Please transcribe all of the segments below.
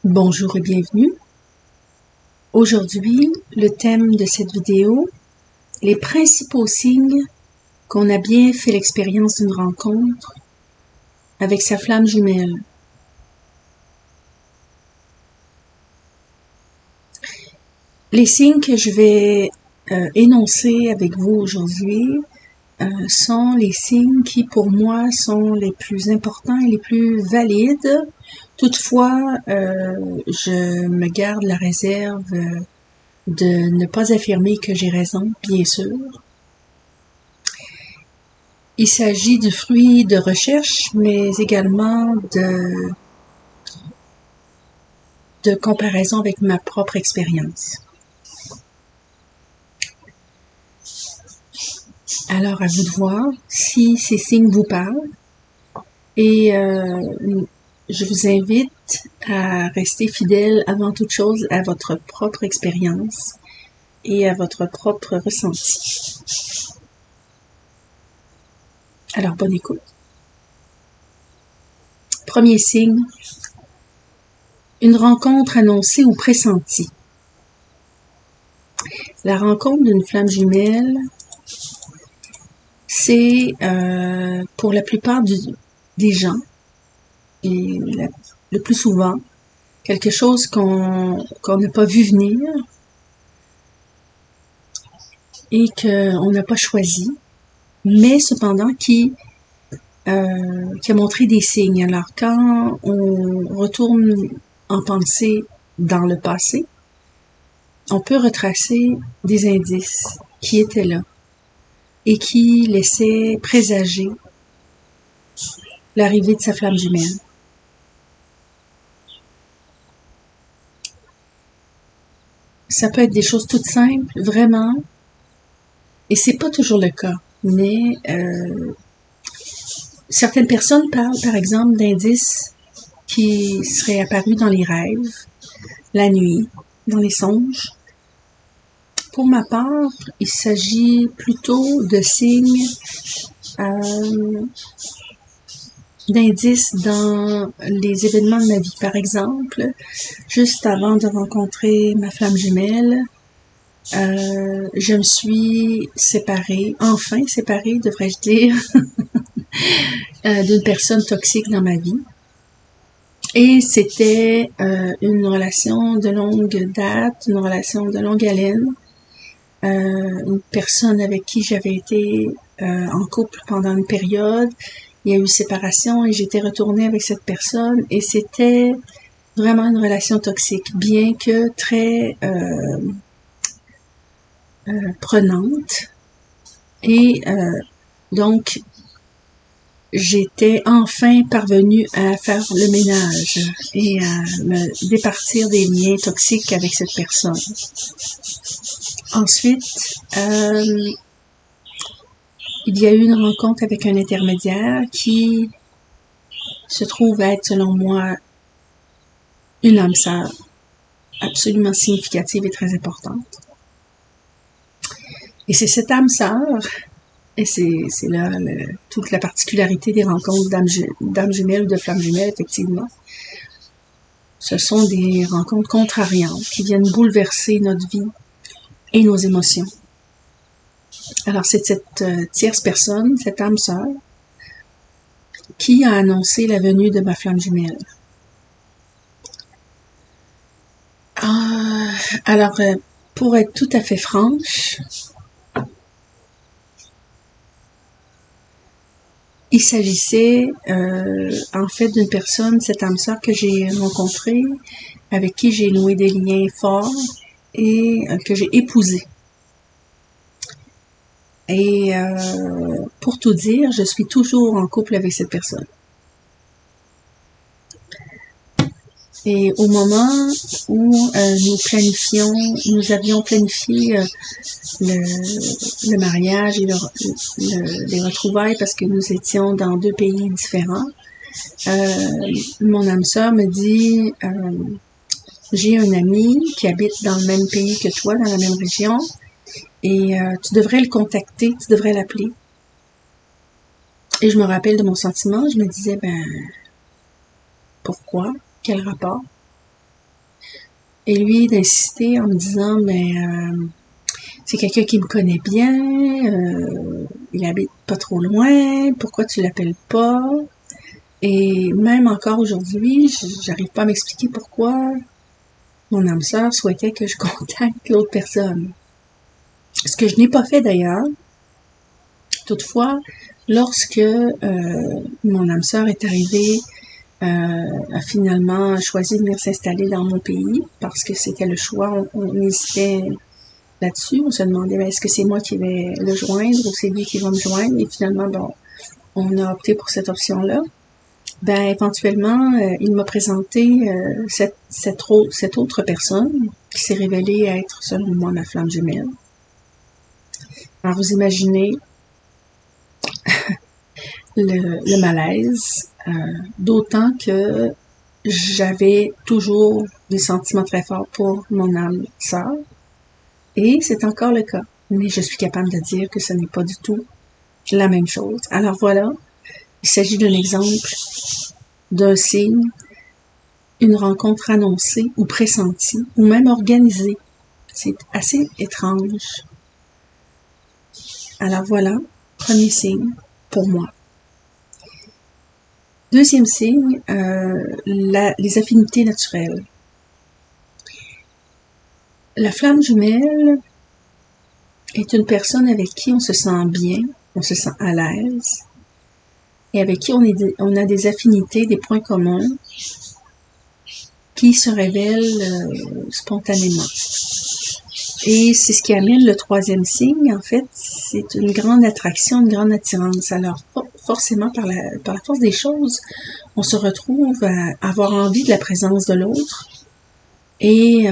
Bonjour et bienvenue. Aujourd'hui, le thème de cette vidéo, les principaux signes qu'on a bien fait l'expérience d'une rencontre avec sa flamme jumelle. Les signes que je vais énoncer avec vous aujourd'hui sont les signes qui, pour moi, sont les plus importants et les plus valides. Toutefois, je me garde la réserve de ne pas affirmer que j'ai raison, bien sûr. Il s'agit du fruit de recherche, mais également de comparaison avec ma propre expérience. Alors, à vous de voir si ces signes vous parlent. Et je vous invite à rester fidèle avant toute chose à votre propre expérience et à votre propre ressenti. Alors, bonne écoute. Premier signe, une rencontre annoncée ou pressentie. La rencontre d'une flamme jumelle, c'est pour la plupart des gens, et le plus souvent, quelque chose qu'on n'a pas vu venir et qu'on n'a pas choisi, mais cependant qui a montré des signes. Alors, quand on retourne en pensée dans le passé, on peut retracer des indices qui étaient là et qui laissaient présager l'arrivée de sa flamme jumelle. Ça peut être des choses toutes simples, vraiment, et c'est pas toujours le cas, mais certaines personnes parlent, par exemple, d'indices qui seraient apparus dans les rêves, la nuit, dans les songes. Pour ma part, il s'agit plutôt de signes, d'indices dans les événements de ma vie. Par exemple, juste avant de rencontrer ma flamme jumelle, je me suis séparée, enfin séparée, devrais-je dire, d'une personne toxique dans ma vie. Et c'était une relation de longue date, une relation de longue haleine, une personne avec qui j'avais été en couple pendant une période. Il y a eu séparation et j'étais retournée avec cette personne et c'était vraiment une relation toxique, bien que très prenante. Et donc, j'étais enfin parvenue à faire le ménage et à me départir des liens toxiques avec cette personne. Ensuite, il y a eu une rencontre avec un intermédiaire qui se trouve être, selon moi, une âme sœur absolument significative et très importante. Et c'est cette âme sœur, et c'est là toute la particularité des rencontres d'âmes jumelles ou de flammes jumelles, effectivement. Ce sont des rencontres contrariantes qui viennent bouleverser notre vie et nos émotions. Alors, c'est cette tierce personne, cette âme sœur, qui a annoncé la venue de ma flamme jumelle. Alors, pour être tout à fait franche, il s'agissait en fait d'une personne, cette âme sœur que j'ai rencontrée, avec qui j'ai noué des liens forts et que j'ai épousée. Et pour tout dire, je suis toujours en couple avec cette personne. Et au moment où nous avions planifié le mariage et les retrouvailles parce que nous étions dans 2 pays différents, mon âme sœur me dit j'ai un ami qui habite dans le même pays que toi, dans la même région, et tu devrais le contacter, tu devrais l'appeler. Et je me rappelle de mon sentiment, je me disais, pourquoi? Quel rapport? Et lui d'insister en me disant, mais c'est quelqu'un qui me connaît bien, il habite pas trop loin, pourquoi tu l'appelles pas? Et même encore aujourd'hui, j'arrive pas à m'expliquer pourquoi mon âme sœur souhaitait que je contacte l'autre personne. Ce que je n'ai pas fait d'ailleurs. Toutefois, lorsque mon âme sœur est arrivée, a finalement choisi de venir s'installer dans mon pays parce que c'était le choix, on hésitait là-dessus, on se demandait est-ce que c'est moi qui vais le joindre ou c'est lui qui va me joindre, et finalement, bon, on a opté pour cette option-là. Ben, éventuellement, il m'a présenté cette autre personne qui s'est révélée être, selon moi, ma flamme jumelle. Alors, vous imaginez le malaise, d'autant que j'avais toujours des sentiments très forts pour mon âme sœur, et c'est encore le cas. Mais je suis capable de dire que ce n'est pas du tout la même chose. Alors voilà, il s'agit d'un exemple, d'un signe, une rencontre annoncée ou pressentie, ou même organisée. C'est assez étrange. Alors voilà, premier signe pour moi. Deuxième signe, les affinités naturelles. La flamme jumelle est une personne avec qui on se sent bien, on se sent à l'aise, et avec qui on a des affinités, des points communs qui se révèlent spontanément. Et c'est ce qui amène le troisième signe, en fait, c'est une grande attraction, une grande attirance. Alors, forcément, par la force des choses, on se retrouve à avoir envie de la présence de l'autre. Et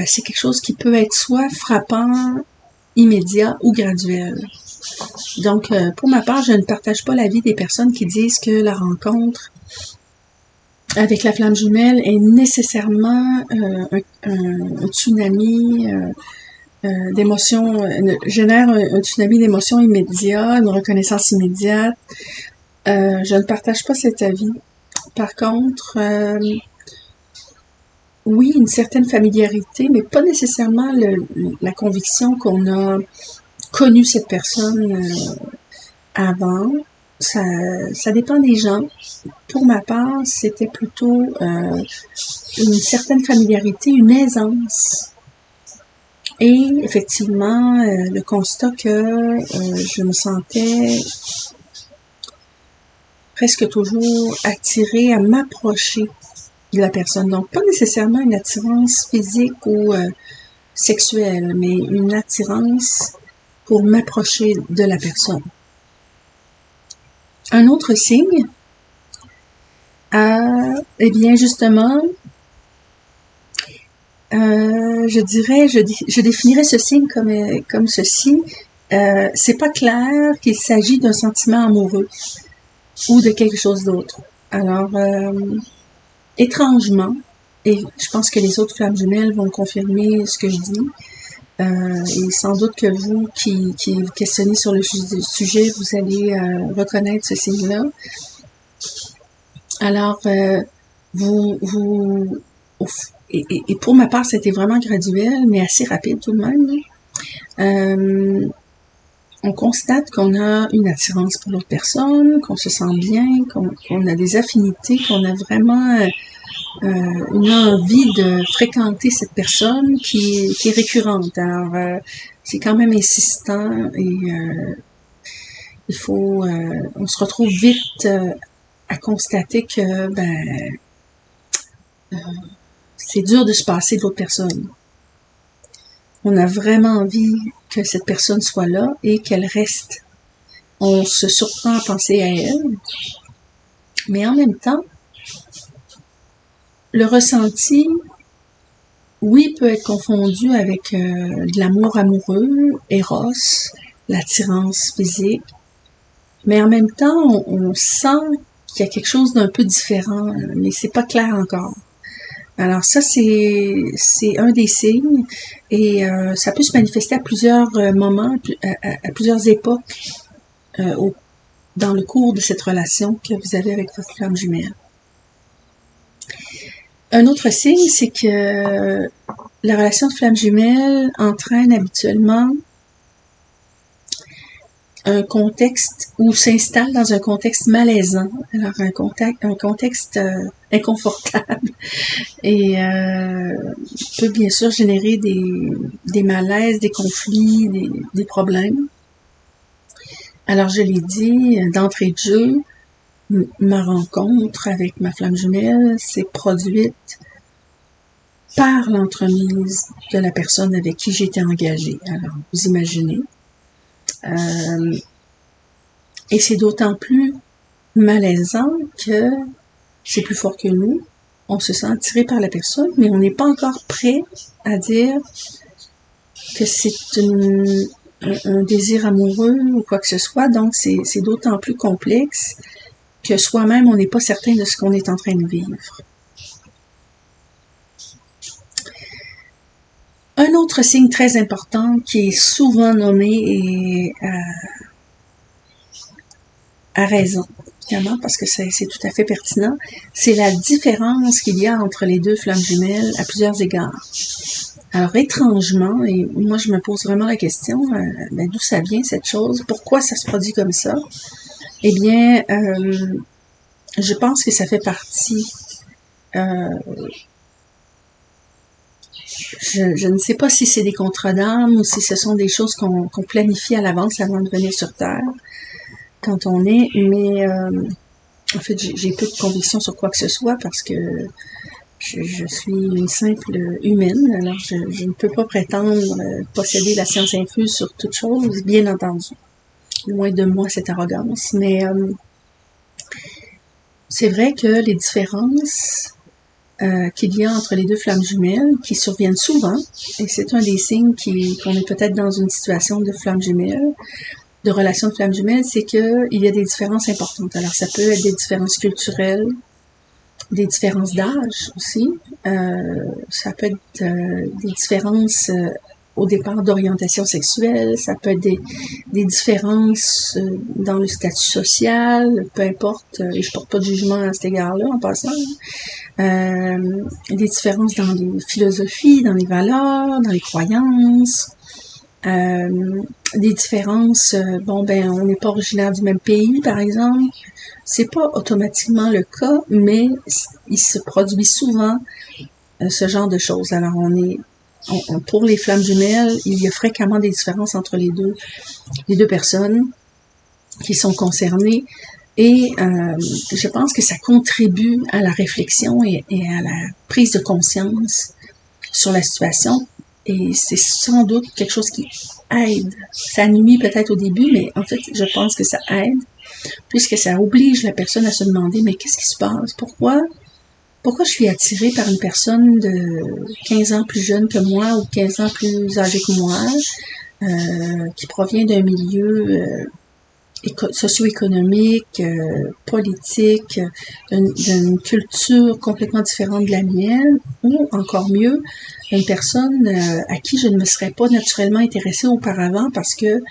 c'est quelque chose qui peut être soit frappant, immédiat ou graduel. Donc, pour ma part, je ne partage pas l'avis des personnes qui disent que la rencontre avec la flamme jumelle est nécessairement un tsunami d'émotions, génère un tsunami d'émotions immédiat, une reconnaissance immédiate. Je ne partage pas cet avis. Par contre, oui, une certaine familiarité, mais pas nécessairement la conviction qu'on a connu cette personne avant. Ça dépend des gens. Pour ma part, c'était plutôt une certaine familiarité, une aisance. Et effectivement, le constat que je me sentais presque toujours attirée à m'approcher de la personne. Donc, pas nécessairement une attirance physique ou sexuelle, mais une attirance pour m'approcher de la personne. Un autre signe, eh bien justement, je définirais ce signe comme ceci. C'est pas clair qu'il s'agit d'un sentiment amoureux ou de quelque chose d'autre. Alors, étrangement, et je pense que les autres flammes jumelles vont confirmer ce que je dis, et sans doute que vous qui vous questionnez sur le sujet, vous allez reconnaître ce signe-là. Alors, et pour ma part, c'était vraiment graduel, mais assez rapide tout de même. On constate qu'on a une attirance pour l'autre personne, qu'on se sent bien, qu'on a des affinités, qu'on a vraiment une envie de fréquenter cette personne qui est récurrente. Alors, c'est quand même insistant et on se retrouve vite à constater que c'est dur de se passer de l'autre personne. On a vraiment envie que cette personne soit là et qu'elle reste. On se surprend à penser à elle, mais en même temps, le ressenti, oui, peut être confondu avec de l'amour amoureux, Eros, l'attirance physique, mais en même temps, on sent qu'il y a quelque chose d'un peu différent, mais c'est pas clair encore. Alors ça, c'est un des signes, et ça peut se manifester à plusieurs moments, à plusieurs époques dans le cours de cette relation que vous avez avec votre flamme jumelle. Un autre signe, c'est que la relation de flamme jumelle entraîne habituellement un contexte ou s'installe dans un contexte malaisant. Alors un contexte inconfortable et peut bien sûr générer des malaises, des conflits, des problèmes. Alors je l'ai dit d'entrée de jeu, ma rencontre avec ma flamme jumelle s'est produite par l'entremise de la personne avec qui j'étais engagée. Alors, vous imaginez. Et c'est d'autant plus malaisant que c'est plus fort que nous. On se sent attiré par la personne, mais on n'est pas encore prêt à dire que c'est un désir amoureux ou quoi que ce soit. Donc, c'est d'autant plus complexe que soi-même, on n'est pas certain de ce qu'on est en train de vivre. Un autre signe très important qui est souvent nommé et à raison, évidemment, parce que c'est tout à fait pertinent, c'est la différence qu'il y a entre les deux flammes jumelles à plusieurs égards. Alors, étrangement, et moi je me pose vraiment la question, d'où ça vient cette chose? Pourquoi ça se produit comme ça? Eh bien, je pense que ça fait partie... Je ne sais pas si c'est des contrats d'âme ou si ce sont des choses qu'on planifie à l'avance avant de venir sur Terre quand on est, mais en fait j'ai peu de conviction sur quoi que ce soit parce que je suis une simple humaine, alors je ne peux pas prétendre posséder la science infuse sur toute chose, bien entendu. Loin de moi cette arrogance, mais c'est vrai que les différences qu'il y a entre les deux flammes jumelles, qui surviennent souvent, et c'est un des signes qu'on est peut-être dans une situation de flamme jumelle, de relation de flamme jumelle, c'est qu'il y a des différences importantes. Alors, ça peut être des différences culturelles, des différences d'âge aussi, ça peut être des différences au départ d'orientation sexuelle, ça peut être des différences dans le statut social, peu importe, et je porte pas de jugement à cet égard-là en passant, des différences dans les philosophies, dans les valeurs, dans les croyances, des différences, on n'est pas originaire du même pays, par exemple. C'est pas automatiquement le cas, mais il se produit souvent ce genre de choses. Alors, pour les flammes jumelles, il y a fréquemment des différences entre les deux personnes qui sont concernées. Et je pense que ça contribue à la réflexion et à la prise de conscience sur la situation. Et c'est sans doute quelque chose qui aide. Ça nuit peut-être au début, mais en fait, je pense que ça aide, puisque ça oblige la personne à se demander, mais qu'est-ce qui se passe? Pourquoi je suis attirée par une personne de 15 ans plus jeune que moi ou 15 ans plus âgée que moi, qui provient d'un milieu socio-économique, politique, d'une culture complètement différente de la mienne, ou encore mieux, une personne à qui je ne me serais pas naturellement intéressée auparavant parce que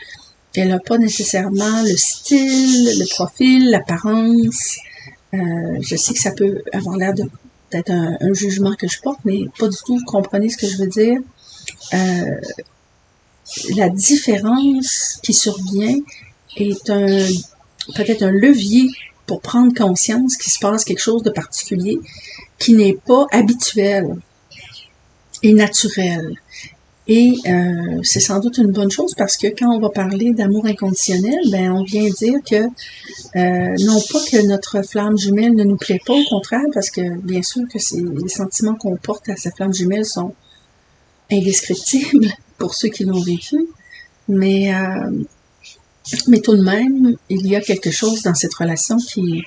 elle n'a pas nécessairement le style, le profil, l'apparence. Je sais que ça peut avoir l'air d'être un jugement que je porte, mais pas du tout, vous comprenez ce que je veux dire. La différence qui survient est peut-être un levier pour prendre conscience qu'il se passe quelque chose de particulier qui n'est pas habituel et naturel. Et c'est sans doute une bonne chose parce que quand on va parler d'amour inconditionnel, on vient dire que non pas que notre flamme jumelle ne nous plaît pas, au contraire, parce que bien sûr que les sentiments qu'on porte à sa flamme jumelle sont indescriptibles pour ceux qui l'ont vécu, mais tout de même, il y a quelque chose dans cette relation qui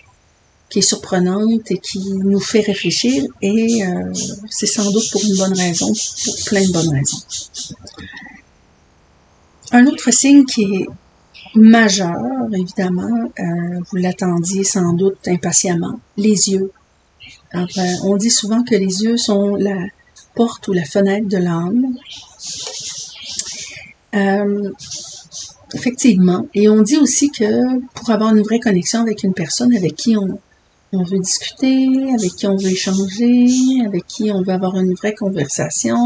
est surprenante et qui nous fait réfléchir, et c'est sans doute pour une bonne raison, pour plein de bonnes raisons. Un autre signe qui est majeur, évidemment, vous l'attendiez sans doute impatiemment, les yeux. Alors, on dit souvent que les yeux sont la porte ou la fenêtre de l'âme. Effectivement. Et on dit aussi que pour avoir une vraie connexion avec une personne avec qui on veut discuter, avec qui on veut échanger, avec qui on veut avoir une vraie conversation,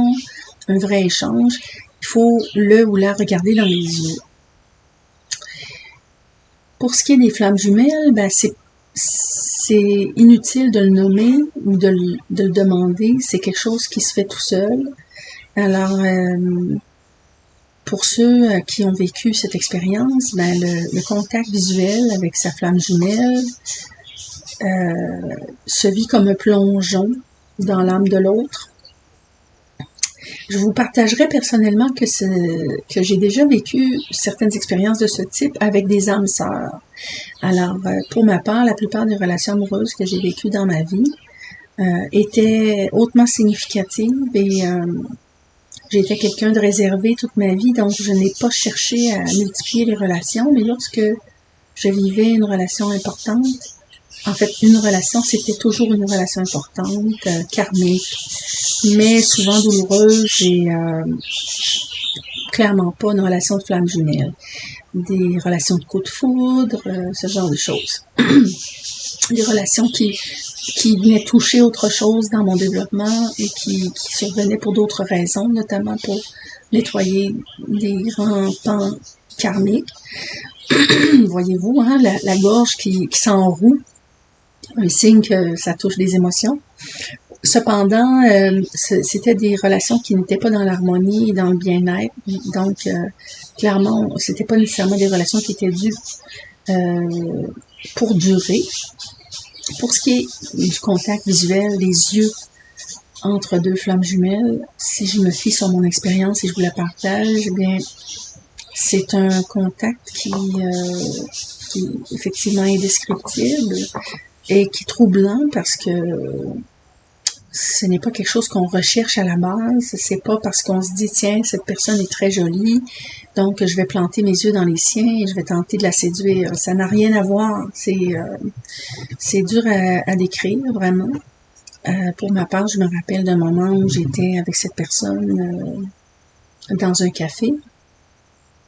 un vrai échange, il faut le ou la regarder dans les yeux. Pour ce qui est des flammes jumelles, ben c'est inutile de le nommer ou de le demander, c'est quelque chose qui se fait tout seul. Alors, pour ceux qui ont vécu cette expérience, ben le contact visuel avec sa flamme jumelle se vit comme un plongeon dans l'âme de l'autre. Je vous partagerai personnellement que j'ai déjà vécu certaines expériences de ce type avec des âmes sœurs. Alors, pour ma part, la plupart des relations amoureuses que j'ai vécues dans ma vie étaient hautement significatives et j'ai été quelqu'un de réservé toute ma vie, donc je n'ai pas cherché à multiplier les relations, mais lorsque je vivais une relation importante, en fait, une relation, c'était toujours une relation importante, karmique, mais souvent douloureuse et clairement pas une relation de flamme jumelle. Des relations de coup de foudre, ce genre de choses. Des relations qui venaient toucher autre chose dans mon développement et qui survenaient pour d'autres raisons, notamment pour nettoyer des grands pans karmiques. Voyez-vous, hein, la gorge qui s'enroue, un signe que ça touche des émotions. Cependant, c'était des relations qui n'étaient pas dans l'harmonie et dans le bien-être. Donc, clairement, c'était pas nécessairement des relations qui étaient dues pour durer. Pour ce qui est du contact visuel, les yeux entre deux flammes jumelles, si je me fie sur mon expérience et je vous la partage, eh bien, c'est un contact qui effectivement indescriptible et qui est troublant parce que ce n'est pas quelque chose qu'on recherche à la base. C'est pas parce qu'on se dit, tiens, cette personne est très jolie, donc je vais planter mes yeux dans les siens et je vais tenter de la séduire. Ça n'a rien à voir. C'est dur à décrire, vraiment. Pour ma part, je me rappelle d'un moment où j'étais avec cette personne dans un café,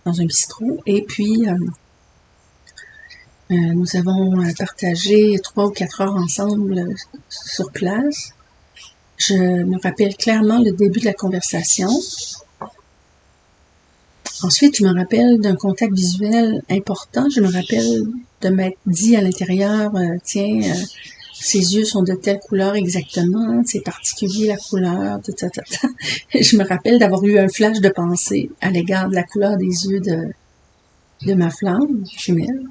dans un bistrot, et puis nous avons partagé 3 ou 4 heures ensemble sur place. Je me rappelle clairement le début de la conversation. Ensuite, je me rappelle d'un contact visuel important. Je me rappelle de m'être dit à l'intérieur, tiens, ses yeux sont de telle couleur exactement, c'est particulier la couleur, Je me rappelle d'avoir eu un flash de pensée à l'égard de la couleur des yeux de ma flamme jumelle.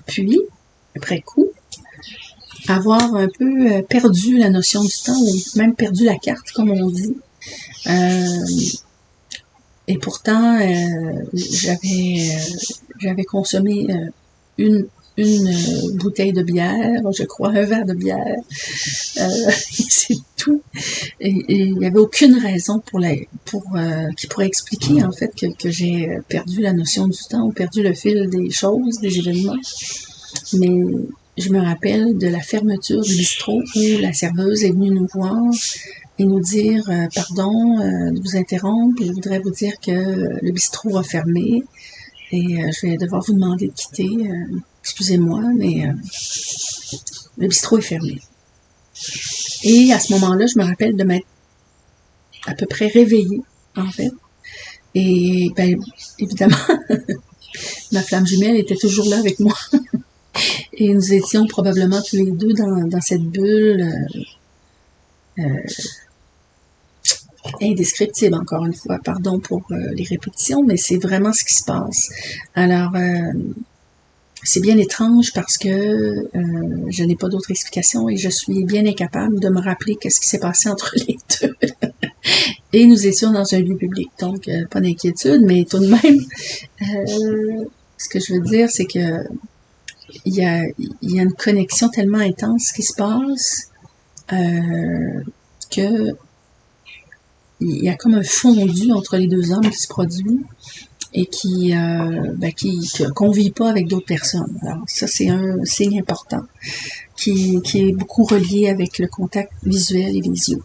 Puis, après coup, avoir un peu perdu la notion du temps, ou même perdu la carte, comme on dit. Et pourtant, j'avais consommé une bouteille de bière, je crois, un verre de bière, c'est tout. Et il n'y avait aucune raison qui pourrait expliquer, en fait, que j'ai perdu la notion du temps ou perdu le fil des choses, des événements. Mais je me rappelle de la fermeture du bistrot où la serveuse est venue nous voir et nous dire pardon de vous interrompre, je voudrais vous dire que le bistrot a fermé et je vais devoir vous demander de quitter. Excusez-moi, mais le bistrot est fermé. Et à ce moment-là, je me rappelle de m'être à peu près réveillée, en fait. Et ben évidemment, ma flamme jumelle était toujours là avec moi. Et nous étions probablement tous les deux dans cette bulle indescriptible, encore une fois. Pardon pour les répétitions, mais c'est vraiment ce qui se passe. Alors, c'est bien étrange parce que je n'ai pas d'autre explication et je suis bien incapable de me rappeler qu'est-ce qui s'est passé entre les deux. Et nous étions dans un lieu public, donc pas d'inquiétude, mais tout de même, ce que je veux dire, c'est que il y a une connexion tellement intense qui se passe que il y a comme un fondu entre les deux hommes qui se produit et qu'on vit pas avec d'autres personnes. Alors ça, c'est un signe important qui est beaucoup relié avec le contact visuel et les yeux.